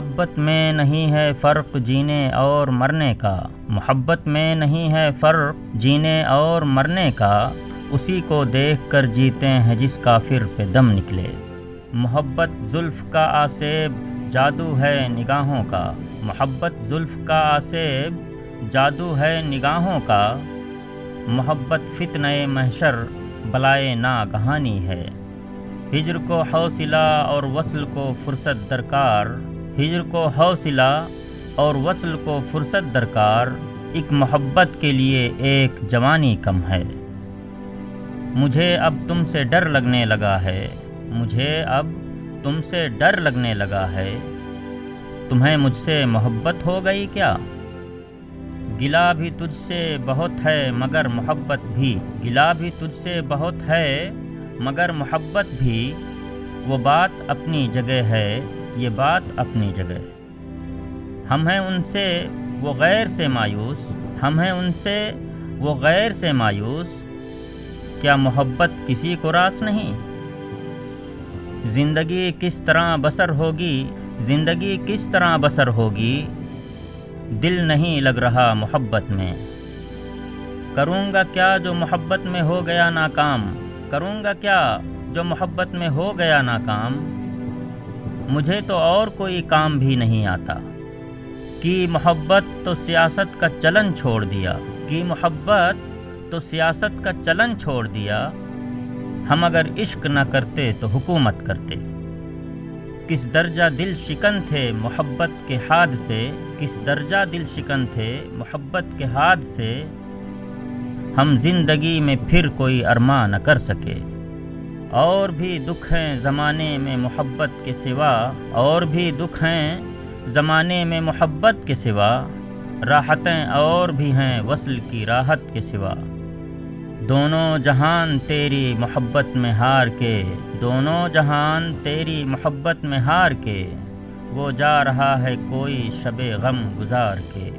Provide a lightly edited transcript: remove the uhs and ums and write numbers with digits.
محبت میں نہیں ہے فرق جینے اور مرنے کا، محبت میں نہیں ہے فرق جینے اور مرنے کا، اسی کو دیکھ کر جیتے ہیں جس کافر پہ دم نکلے۔ محبت زلف کا آسیب جادو ہے نگاہوں کا، محبت زلف کا آسیب جادو ہے نگاہوں کا، محبت فتنہ محشر بلائے ناگہانی ہے۔ ہجر کو حوصلہ اور وصل کو فرصت درکار، ہجر کو حوصلہ اور وصل کو فرصت درکار، ایک محبت کے لیے ایک جوانی کم ہے۔ مجھے اب تم سے ڈر لگنے لگا ہے، مجھے اب تم سے ڈر لگنے لگا ہے، تمہیں مجھ سے محبت ہو گئی کیا؟ گلہ بھی تجھ سے بہت ہے مگر محبت بھی، گلہ بھی تجھ سے بہت ہے مگر محبت بھی، وہ بات اپنی جگہ ہے یہ بات اپنی جگہ۔ ہم ہیں ان سے وہ غیر سے مایوس، ہم ہیں ان سے وہ غیر سے مایوس، کیا محبت کسی کو راس نہیں؟ زندگی کس طرح بسر ہوگی، زندگی کس طرح بسر ہوگی، دل نہیں لگ رہا محبت میں۔ کروں گا کیا جو محبت میں ہو گیا ناکام، کروں گا کیا جو محبت میں ہو گیا ناکام، مجھے تو اور کوئی کام بھی نہیں آتا۔ کی محبت تو سیاست کا چلن چھوڑ دیا، کی محبت تو سیاست کا چلن چھوڑ دیا، ہم اگر عشق نہ کرتے تو حکومت کرتے۔ کس درجہ دل شکن تھے محبت کے حاد سے، کس درجہ دل شکن تھے محبت کے حاد سے، ہم زندگی میں پھر کوئی ارماں نہ کر سکے۔ اور بھی دکھ ہیں زمانے میں محبت کے سوا، اور بھی دکھ ہیں زمانے میں محبت کے سوا، راحتیں اور بھی ہیں وصل کی راحت کے سوا۔ دونوں جہان تیری محبت میں ہار کے، دونوں جہان تیری محبت میں ہار کے، وہ جا رہا ہے کوئی شب غم گزار کے۔